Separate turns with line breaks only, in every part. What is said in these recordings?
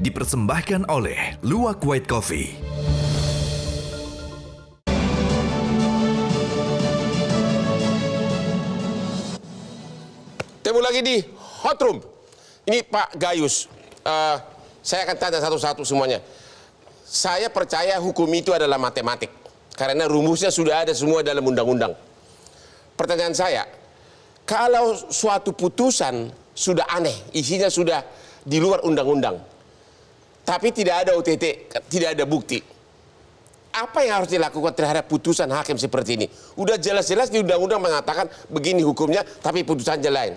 Dipersembahkan oleh Luwak White Coffee.
Temu lagi di Hot Room. Ini Pak Gayus. Saya akan tanya satu-satu semuanya. Saya percaya hukum itu adalah matematik. Karena rumusnya sudah ada semua dalam undang-undang. Pertanyaan saya, kalau suatu putusan sudah aneh, isinya sudah di luar undang-undang, tapi tidak ada OTT, tidak ada bukti, apa yang harus dilakukan terhadap putusan hakim seperti ini? Udah jelas-jelas di undang-undang mengatakan begini hukumnya, tapi putusannya lain.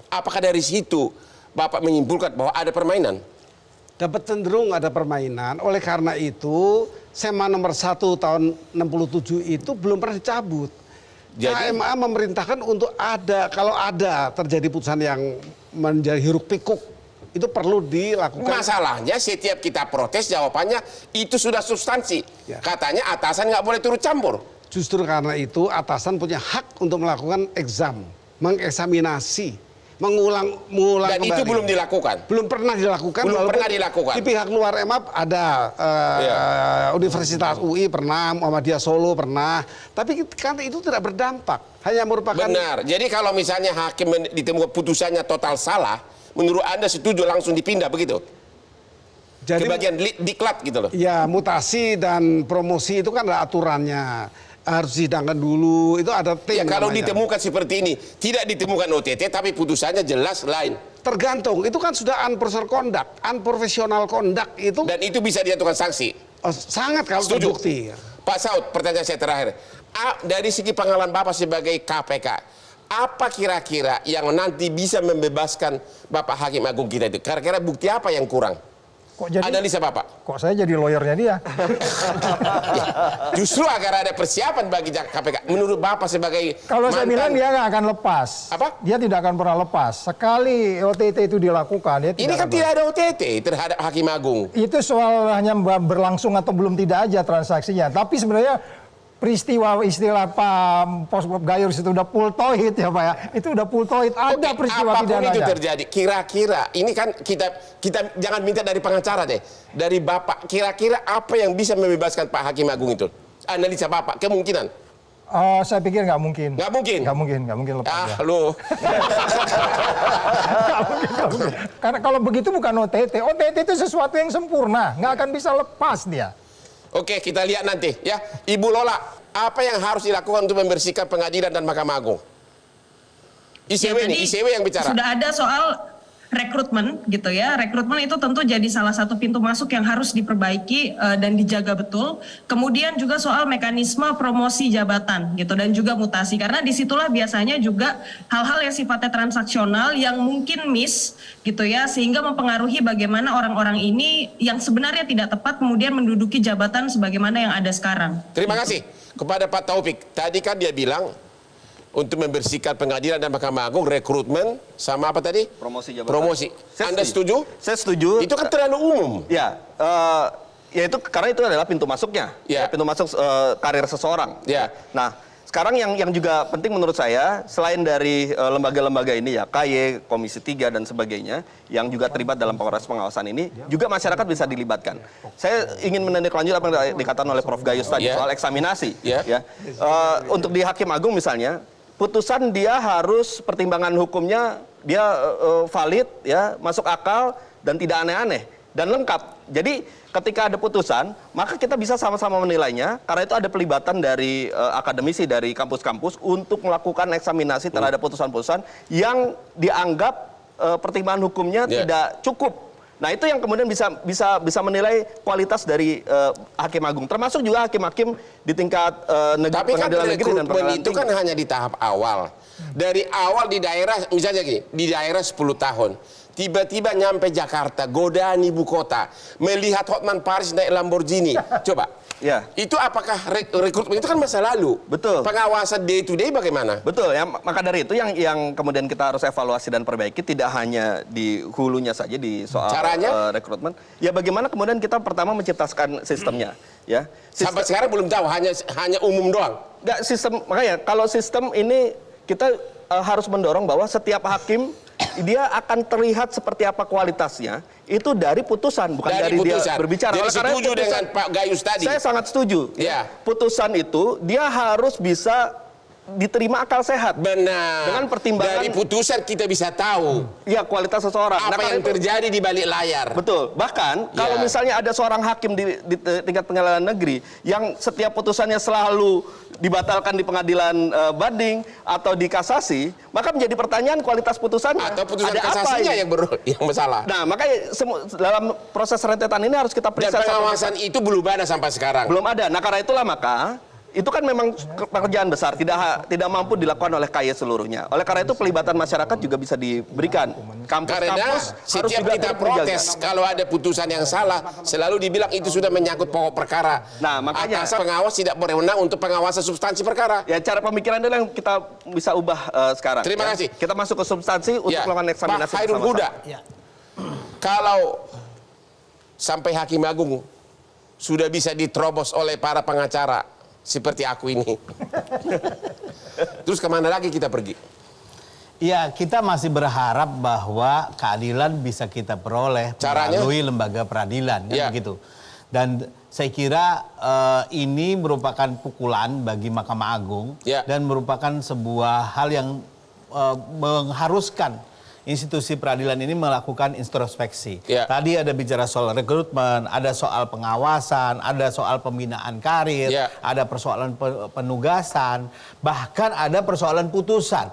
Apakah dari situ Bapak menyimpulkan bahwa ada permainan?
Dapat cenderung ada permainan. Oleh karena itu, SEMA nomor 1 tahun 67 itu belum pernah dicabut.
Jadi,
KMA memerintahkan untuk ada, kalau ada terjadi putusan yang menjadi hiruk pikuk, itu perlu dilakukan.
masalahnya setiap kita protes jawabannya itu sudah substansi.
Ya.
Katanya atasan nggak boleh turut campur.
Justru karena itu atasan punya hak untuk melakukan exam, mengeksaminasi, mengulang
Dan
kembali.
itu belum dilakukan.
Belum pernah dilakukan.
Belum
walaupun
pernah dilakukan.
Di pihak luar EMAP ada, Universitas UI pernah, Muhammadiyah Solo pernah. Tapi kan itu tidak berdampak, hanya merupakan.
Benar. Jadi kalau misalnya hakim ditemukan putusannya total salah, menurut Anda setuju langsung dipindah begitu?
Jadi,
Ke bagian diklat gitu loh.
ya mutasi dan promosi itu kan ada aturannya. Harus disidangkan dulu, itu ada tim.
Ya kalau
namanya.
ditemukan seperti ini, tidak ditemukan OTT tapi putusannya jelas lain.
Tergantung, itu kan sudah unprofessional conduct, unprofessional conduct itu
Dan itu bisa dijatuhkan sanksi.
sangat kalau
Setuju.
terbukti.
Pak Saud, pertanyaan saya terakhir. Dari segi pengalaman Bapak sebagai KPK, apa kira-kira yang nanti bisa membebaskan Bapak Hakim Agung kita itu? Kira-kira bukti apa yang kurang?
Kok jadi,
Analisa Bapak.
kok saya jadi lawyernya dia?
Ya, justru agar ada persiapan bagi KPK. Menurut Bapak sebagai
Kalau saya bilang dia nggak akan lepas.
Apa?
Dia tidak akan pernah lepas. Sekali OTT itu dilakukan, dia
Ini
tidak
kan
akan
tidak ada OTT terhadap Hakim Agung.
Itu soal hanya berlangsung atau belum tidak aja transaksinya. Tapi sebenarnya peristiwa istilah Pak Pos Gayus itu udah full tohid ya Pak ya. Itu udah full tohid. Ada
Oke,
peristiwa
apapun
pidananya.
itu terjadi, kira-kira ini kan kita jangan minta dari pengacara deh, dari Bapak. Kira-kira apa yang bisa membebaskan Pak Hakim Agung itu? Analisa Bapak, kemungkinan?
Saya pikir nggak mungkin.
Nggak mungkin?
Nggak mungkin lepas ya.
Lu.
Nggak mungkin. Karena kalau begitu bukan OTT. OTT itu sesuatu yang sempurna, nggak akan bisa lepas dia.
Oke, kita lihat nanti ya. Ibu Lola, apa yang harus dilakukan untuk membersihkan pengadilan dan Mahkamah Agung? ICW ini, ICW yang bicara.
Sudah ada soal rekrutmen gitu ya. Rekrutmen itu tentu jadi salah satu pintu masuk yang harus diperbaiki dan dijaga betul. Kemudian juga soal mekanisme promosi jabatan gitu dan juga mutasi. Karena disitulah biasanya juga hal-hal yang sifatnya transaksional yang mungkin miss gitu ya. Sehingga mempengaruhi bagaimana orang-orang ini yang sebenarnya tidak tepat kemudian menduduki jabatan sebagaimana yang ada sekarang.
Terima kasih kepada Pak Taufik. Tadi kan dia bilang untuk membersihkan pengadilan dan Mahkamah Agung, rekrutmen sama apa tadi?
Promosi jabatan.
Promosi. Anda setuju?
Saya setuju.
Itu kan terlalu umum.
Ya, ya itu karena itu adalah pintu masuknya,
Ya.
pintu masuk karir seseorang.
Ya.
Nah, sekarang yang juga penting menurut saya, selain dari lembaga-lembaga ini ya, KY, Komisi 3 dan sebagainya, yang juga terlibat dalam proses pengawasan ini, juga masyarakat bisa dilibatkan. Saya ingin menindaklanjuti apa yang dikatakan oleh Prof. Gayus tadi
Ya.
soal eksaminasi.
Ya.
Ya. Untuk di Hakim Agung misalnya, putusan dia harus pertimbangan hukumnya dia valid ya, masuk akal dan tidak aneh-aneh dan lengkap. Jadi ketika ada putusan, maka kita bisa sama-sama menilainya karena itu ada pelibatan dari akademisi dari kampus-kampus untuk melakukan eksaminasi terhadap putusan-putusan yang dianggap pertimbangan hukumnya tidak cukup. Nah, itu yang kemudian bisa menilai kualitas dari Hakim Agung, termasuk juga hakim-hakim di tingkat
Tapi kan
pengadilan negeri dan
rekrutmen
pengadilan
itu kan
tinggi.
hanya di tahap awal. Dari awal di daerah, misalnya gini, di daerah 10 tahun. Tiba-tiba nyampe Jakarta, godaan ibu kota. Melihat Hotman Paris naik Lamborghini. Coba.
Ya.
Itu apakah rekrutmen itu kan masa lalu?
Betul.
Pengawasan day to day bagaimana?
Betul ya, maka dari itu yang kemudian kita harus evaluasi dan perbaiki tidak hanya di hulunya saja di soal rekrutmen. Ya bagaimana kemudian kita pertama menciptakan sistemnya, ya.
Sampai sekarang belum tahu, hanya umum doang.
Nggak sistem, makanya kalau sistem ini kita harus mendorong bahwa setiap hakim dia akan terlihat seperti apa kualitasnya itu dari putusan, bukan dari
putusan.
dia berbicara.
Jadi
Oleh karena
setuju dengan Pak Gayus tadi.
Saya sangat setuju.
Ya.
Putusan itu dia harus bisa diterima akal sehat.
Benar.
Dengan pertimbangan
dari putusan kita bisa tahu
ya kualitas seseorang.
apa yang terjadi di balik layar.
Betul. Bahkan kalau misalnya ada seorang hakim di tingkat pengadilan negeri yang setiap putusannya selalu dibatalkan di pengadilan banding atau di kasasi, maka menjadi pertanyaan kualitas putusannya.
Atau putusan
ada
kasasinya
apa
yang masalah.
Nah, makanya dalam proses rentetan ini harus kita periksa.
Dan pengawasan itu belum ada sampai sekarang.
Belum ada. Nah, karena itulah maka itu kan memang pekerjaan besar, tidak mampu dilakukan oleh KAI seluruhnya. Oleh karena itu pelibatan masyarakat juga bisa diberikan. Kampus-kampus
setiap kita protes kalau ada putusan yang salah, selalu dibilang itu sudah menyangkut pokok perkara.
Nah, makanya
pengawas tidak berwenang untuk pengawasan substansi perkara.
Ya, cara pemikiran itu yang kita bisa ubah sekarang.
Terima kasih.
Kita masuk ke substansi untuk melakukan eksaminasi.
Pak Hairul Huda, kalau sampai Hakim Agung sudah bisa diterobos oleh para pengacara seperti aku ini, terus kemana lagi kita pergi?
Ya, kita masih berharap bahwa keadilan bisa kita peroleh melalui lembaga peradilan, kan begitu. Dan saya kira ini merupakan pukulan bagi Mahkamah Agung dan merupakan sebuah hal yang mengharuskan institusi peradilan ini melakukan introspeksi. Tadi ada bicara soal rekrutmen, ada soal pengawasan, ada soal pembinaan karir, ada persoalan penugasan, bahkan ada persoalan putusan.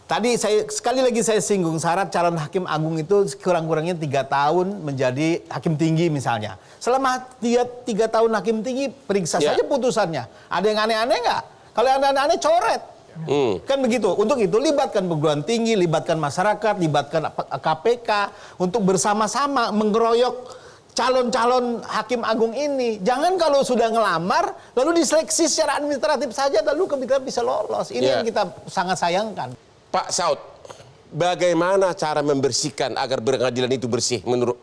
Tadi sekali lagi saya singgung syarat calon hakim agung itu kurang-kurangnya 3 tahun menjadi hakim tinggi misalnya. Selama dia 3 tahun hakim tinggi, periksa saja putusannya. Ada yang aneh-aneh nggak? Kalau yang aneh-aneh coret. Kan begitu. Untuk itu libatkan perguruan tinggi, libatkan masyarakat, libatkan KPK untuk bersama-sama mengeroyok calon-calon hakim agung ini. Jangan kalau sudah ngelamar lalu diseleksi secara administratif saja lalu kemudian bisa lolos. Ini yang kita sangat sayangkan.
Pak Saud, bagaimana cara membersihkan agar pengadilan itu bersih menurut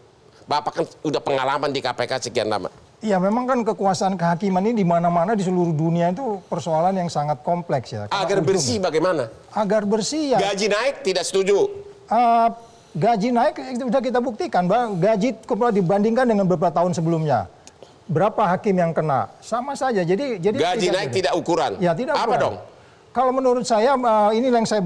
Bapak? Kan udah pengalaman di KPK sekian lama.
Ya memang kan kekuasaan kehakiman ini di mana-mana di seluruh dunia itu persoalan yang sangat kompleks ya.
Agar bersih bagaimana?
Agar bersih ya.
Gaji naik tidak setuju.
Gaji naik itu sudah kita buktikan, Bang. Gaji dibandingkan dengan beberapa tahun sebelumnya. Berapa hakim yang kena? Sama saja. Jadi
gaji naik tidak ukuran.
Ya, tidak
apa
ukuran.
dong?
Kalau menurut saya ini yang saya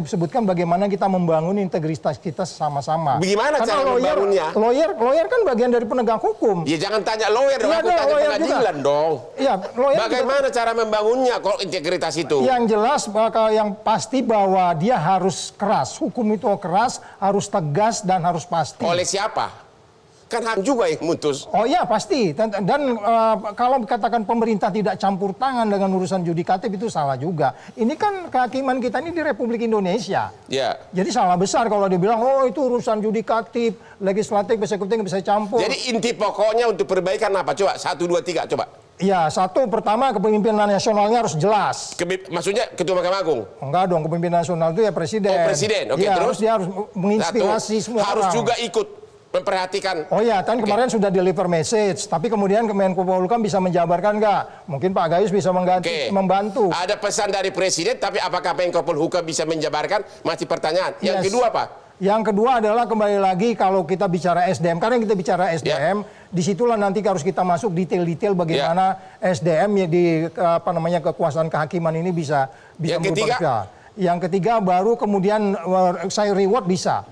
sebutkan bagaimana kita membangun integritas kita sama-sama.
Bagaimana cara membangunnya?
Lawyer kan bagian dari penegak hukum.
Ya jangan tanya lawyer dong, aku tanya pengadilan dong.
Ya,
bagaimana cara membangunnya kalau integritas itu?
Yang jelas yang pasti bahwa dia harus keras. Hukum itu keras, harus tegas dan harus pasti.
Oleh siapa? Kan hakim juga yang mutus.
Oh iya pasti. Dan kalau katakan pemerintah tidak campur tangan dengan urusan yudikatif itu salah juga. Ini kan kehakiman kita ini di Republik Indonesia.
Ya.
Jadi salah besar kalau dibilang oh itu urusan yudikatif, legislatif, eksekutif bisa campur.
Jadi inti pokoknya untuk perbaikan apa? Coba 1, 2, 3 coba.
Ya, satu pertama kepemimpinan nasionalnya harus jelas.
Maksudnya Ketua Mahkamah Agung?
Enggak dong, kepemimpinan nasional itu ya presiden.
Oh presiden, oke
ya,
terus?
Dia harus menginspirasi semua
harus
orang.
juga ikut memperhatikan.
Oh ya, kan kemarin sudah deliver message, tapi kemudian Kemenko Polhukam bisa menjabarkan nggak? Mungkin Pak Gayus bisa membantu.
Ada pesan dari presiden, tapi apakah Menko Polhukam bisa menjabarkan? Masih pertanyaan. Yang kedua apa?
Yang kedua adalah kembali lagi kalau kita bicara SDM, karena kita bicara SDM, disitulah nanti harus kita masuk detail-detail bagaimana SDM ya di kekuasaan kehakiman ini bisa
ketiga?
Yang ketiga baru kemudian saya reward bisa.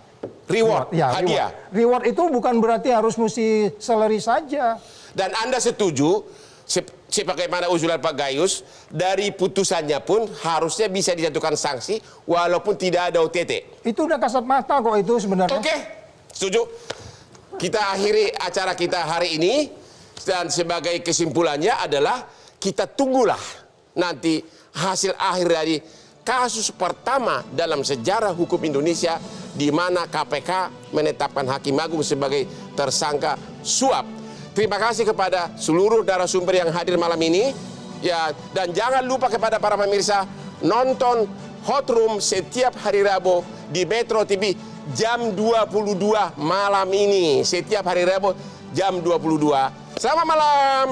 Reward,
ya,
hadiah.
Reward itu bukan berarti harus mesti salary saja.
Dan Anda setuju, sebagaimana usulan Pak Gayus, dari putusannya pun harusnya bisa dijatuhkan sanksi walaupun tidak ada OTT.
Itu udah kasat mata kok itu sebenarnya.
Oke, setuju. Kita akhiri acara kita hari ini dan sebagai kesimpulannya adalah kita tunggulah nanti hasil akhir dari kasus pertama dalam sejarah hukum Indonesia di mana KPK menetapkan Hakim Agung sebagai tersangka suap. Terima kasih kepada seluruh narasumber yang hadir malam ini. Ya, dan jangan lupa kepada para pemirsa nonton Hot Room setiap hari Rabu di Metro TV jam 22 malam ini. Setiap hari Rabu jam 22. Selamat malam.